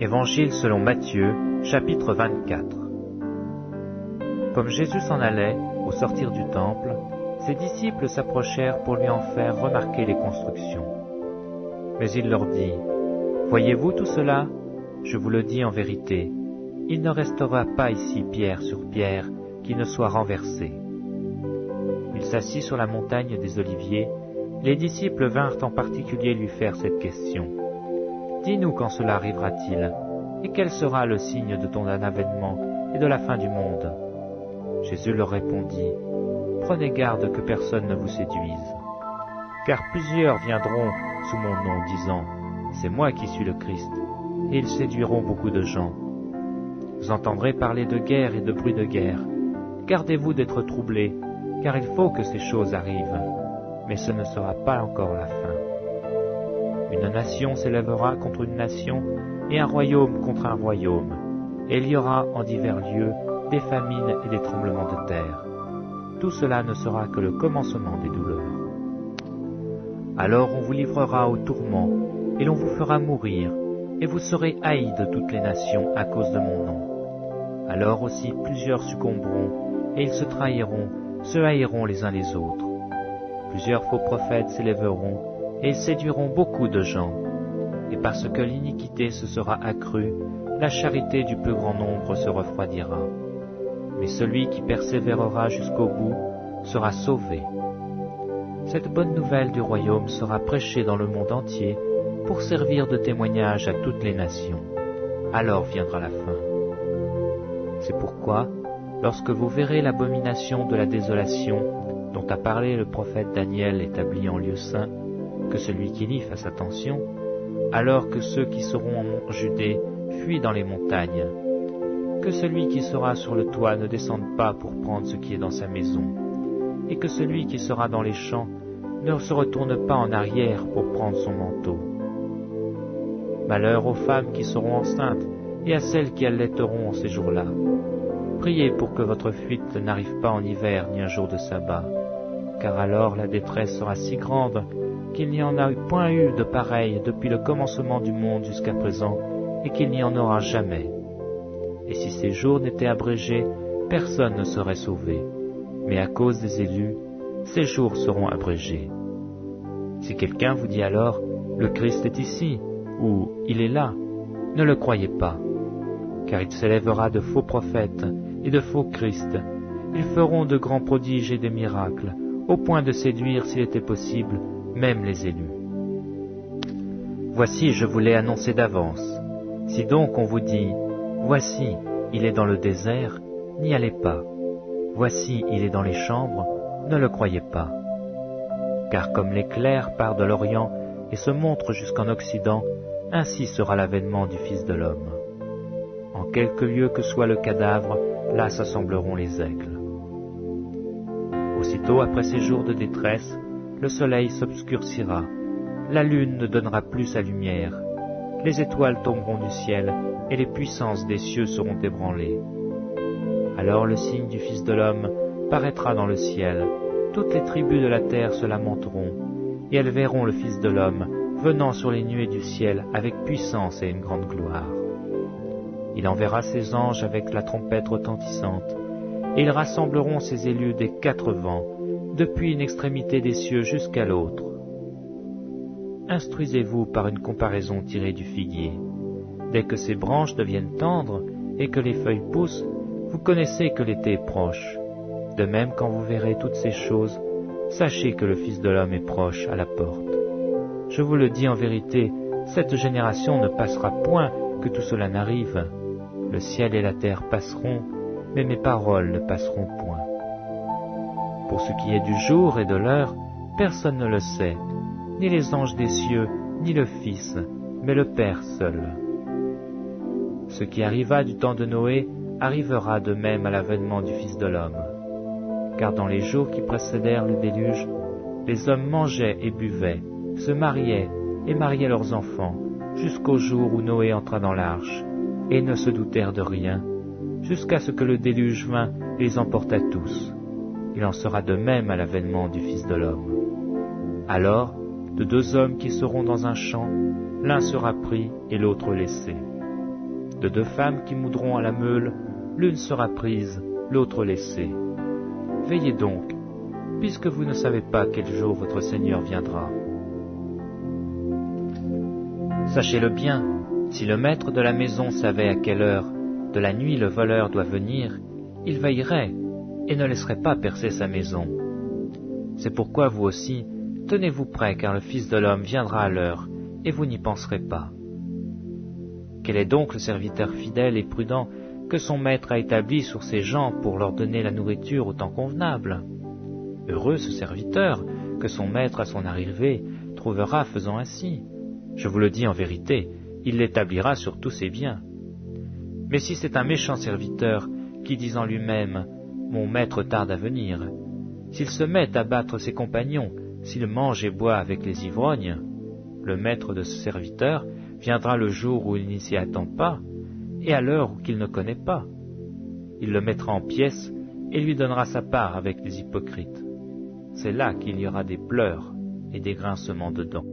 Évangile selon Matthieu, chapitre 24. Comme Jésus s'en allait, au sortir du temple, ses disciples s'approchèrent pour lui en faire remarquer les constructions. Mais il leur dit, « Voyez-vous tout cela? Je vous le dis en vérité, il ne restera pas ici pierre sur pierre qui ne soit renversée. » Il s'assit sur la montagne des Oliviers. Les disciples vinrent en particulier lui faire cette question. « Dis-nous quand cela arrivera-t-il, et quel sera le signe de ton avènement et de la fin du monde ?» Jésus leur répondit, « Prenez garde que personne ne vous séduise, car plusieurs viendront sous mon nom, disant, « C'est moi qui suis le Christ », et ils séduiront beaucoup de gens. Vous entendrez parler de guerre et de bruit de guerre. Gardez-vous d'être troublés, car il faut que ces choses arrivent, mais ce ne sera pas encore la fin. Une nation s'élèvera contre une nation, et un royaume contre un royaume, et il y aura en divers lieux des famines et des tremblements de terre. Tout cela ne sera que le commencement des douleurs. Alors on vous livrera au tourment, et l'on vous fera mourir, et vous serez haïs de toutes les nations à cause de mon nom. Alors aussi plusieurs succomberont, et ils se trahiront, se haïront les uns les autres. Plusieurs faux prophètes s'élèveront, et ils séduiront beaucoup de gens. Et parce que l'iniquité se sera accrue, la charité du plus grand nombre se refroidira. Mais celui qui persévérera jusqu'au bout sera sauvé. Cette bonne nouvelle du royaume sera prêchée dans le monde entier pour servir de témoignage à toutes les nations. Alors viendra la fin. C'est pourquoi, lorsque vous verrez l'abomination de la désolation dont a parlé le prophète Daniel établi en lieu saint, que celui qui lit fasse attention, alors que ceux qui seront en Judée fuient dans les montagnes, que celui qui sera sur le toit ne descende pas pour prendre ce qui est dans sa maison, et que celui qui sera dans les champs ne se retourne pas en arrière pour prendre son manteau. Malheur aux femmes qui seront enceintes et à celles qui allaiteront en ces jours-là. Priez pour que votre fuite n'arrive pas en hiver ni un jour de sabbat, car alors la détresse sera si grande qu'il n'y en a point eu de pareil depuis le commencement du monde jusqu'à présent, et qu'il n'y en aura jamais. Et si ces jours n'étaient abrégés, personne ne serait sauvé, mais à cause des élus, ces jours seront abrégés. Si quelqu'un vous dit alors, « Le Christ est ici » ou « Il est là », ne le croyez pas, car il s'élèvera de faux prophètes et de faux Christ. Ils feront de grands prodiges et des miracles, au point de séduire, s'il était possible, même les élus. Voici, je vous l'ai annoncé d'avance. Si donc on vous dit, « Voici, il est dans le désert », n'y allez pas. Voici, il est dans les chambres, ne le croyez pas. Car comme l'éclair part de l'Orient et se montre jusqu'en Occident, ainsi sera l'avènement du Fils de l'homme. En quelque lieu que soit le cadavre, là s'assembleront les aigles. Aussitôt après ces jours de détresse, le soleil s'obscurcira, la lune ne donnera plus sa lumière, les étoiles tomberont du ciel, et les puissances des cieux seront ébranlées. Alors le signe du Fils de l'homme paraîtra dans le ciel, toutes les tribus de la terre se lamenteront, et elles verront le Fils de l'homme venant sur les nuées du ciel avec puissance et une grande gloire. Il enverra ses anges avec la trompette retentissante, et ils rassembleront ses élus des quatre vents, depuis une extrémité des cieux jusqu'à l'autre. Instruisez-vous par une comparaison tirée du figuier. Dès que ses branches deviennent tendres et que les feuilles poussent, vous connaissez que l'été est proche. De même, quand vous verrez toutes ces choses, sachez que le Fils de l'homme est proche à la porte. Je vous le dis en vérité, cette génération ne passera point que tout cela n'arrive. Le ciel et la terre passeront, mais mes paroles ne passeront point. Pour ce qui est du jour et de l'heure, personne ne le sait, ni les anges des cieux, ni le Fils, mais le Père seul. Ce qui arriva du temps de Noé arrivera de même à l'avènement du Fils de l'homme. Car dans les jours qui précédèrent le déluge, les hommes mangeaient et buvaient, se mariaient et mariaient leurs enfants, jusqu'au jour où Noé entra dans l'arche, et ne se doutèrent de rien, jusqu'à ce que le déluge vint et les emporta tous. Il en sera de même à l'avènement du Fils de l'homme. Alors, de deux hommes qui seront dans un champ, l'un sera pris et l'autre laissé. De 2 femmes qui moudront à la meule, l'une sera prise, l'autre laissée. Veillez donc, puisque vous ne savez pas quel jour votre Seigneur viendra. Sachez-le bien, si le maître de la maison savait à quelle heure de la nuit le voleur doit venir, il veillerait et ne laisserait pas percer sa maison. C'est pourquoi vous aussi, tenez-vous prêts, car le Fils de l'homme viendra à l'heure, et vous n'y penserez pas. Quel est donc le serviteur fidèle et prudent que son maître a établi sur ses gens pour leur donner la nourriture au temps convenable? Heureux ce serviteur que son maître à son arrivée trouvera faisant ainsi. Je vous le dis en vérité, il l'établira sur tous ses biens. Mais si c'est un méchant serviteur qui dit en lui-même « Mon maître tarde à venir », s'il se met à battre ses compagnons, s'il mange et boit avec les ivrognes, le maître de ce serviteur viendra le jour où il n'y s'y attend pas, et à l'heure qu'il ne connaît pas. Il le mettra en pièces et lui donnera sa part avec les hypocrites. C'est là qu'il y aura des pleurs et des grincements de dents.